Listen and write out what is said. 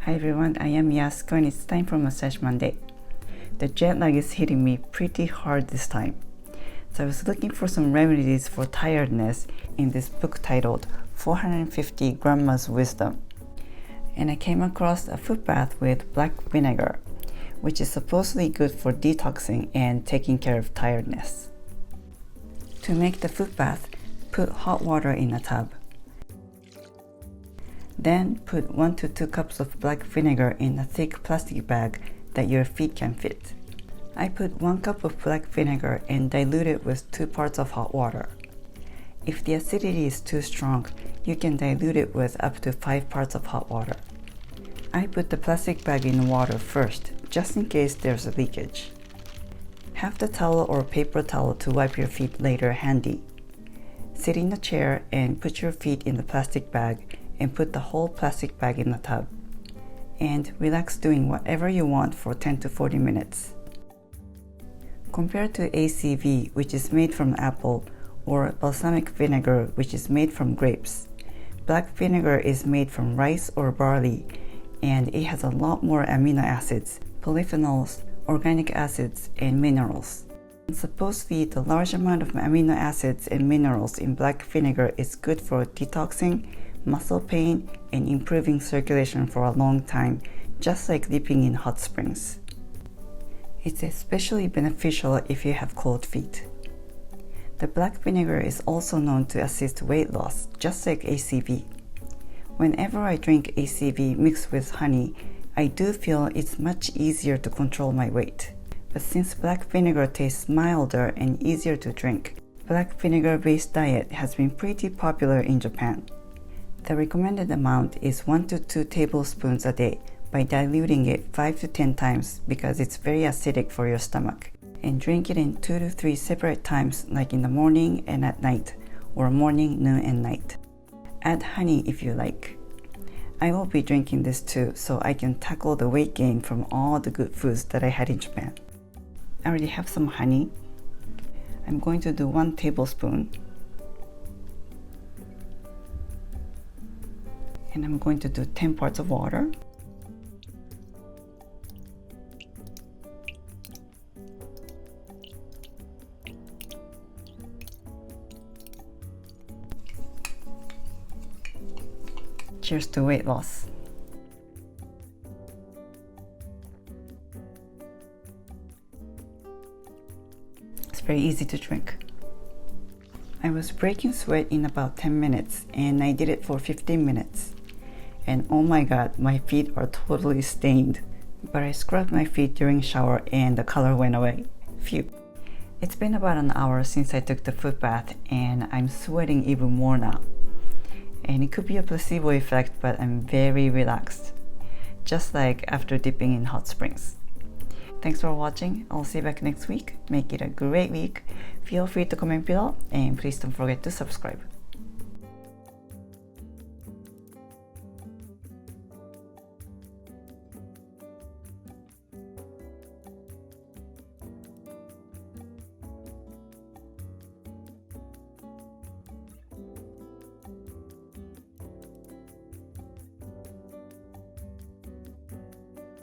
Hi everyone, I am Yasuko and it's time for Massage Monday. The jet lag is hitting me pretty hard this time. So I was looking for some remedies for tiredness in this book titled 450 Grandma's Wisdom. And I came across a foot bath with black vinegar, which is supposedly good for detoxing and taking care of tiredness. To make the foot bath, put hot water in a tub. Then put 1 to 2 cups of black vinegar in a thick plastic bag that your feet can fit. I put 1 cup of black vinegar and dilute it with 2 parts of hot water. If the acidity is too strong, you can dilute it with up to 5 parts of hot water. I put the plastic bag in water first, just in case there's a leakage. Have the towel or paper towel to wipe your feet later handy. Sit in a chair and put your feet in the plastic bag and put the whole plastic bag in the tub. And relax doing whatever you want for 10 to 40 minutes. Compared to ACV, which is made from apple, or balsamic vinegar, which is made from grapes, black vinegar is made from rice or barley, and it has a lot more amino acids, polyphenols, organic acids, and minerals. And supposedly, the large amount of amino acids and minerals in black vinegar is good for detoxing, muscle pain, and improving circulation for a long time, just like dipping in hot springs. It's especially beneficial if you have cold feet. The black vinegar is also known to assist weight loss, just like ACV. Whenever I drink ACV mixed with honey, I do feel it's much easier to control my weight. But since black vinegar tastes milder and easier to drink, black vinegar-based diet has been pretty popular in Japan. The recommended amount is 1 to 2 tablespoons a day by diluting it 5 to 10 times because it's very acidic for your stomach. And drink it in 2 to 3 separate times, like in the morning and at night, or morning, noon, and night. Add honey if you like. I will be drinking this too, so I can tackle the weight gain from all the good foods that I had in Japan. I already have some honey. I'm going to do 1 tablespoon. And I'm going to do 10 parts of water. Cheers to weight loss. It's very easy to drink. I was breaking sweat in about 10 minutes and I did it for 15 minutes. And oh my god, my feet are totally stained. But I scrubbed my feet during shower and the color went away. Phew. It's been about an hour since I took the foot bath and I'm sweating even more now. And it could be a placebo effect, but I'm very relaxed. Just like after dipping in hot springs. Thanks for watching. I'll see you back next week. Make it a great week. Feel free to comment below and please don't forget to subscribe.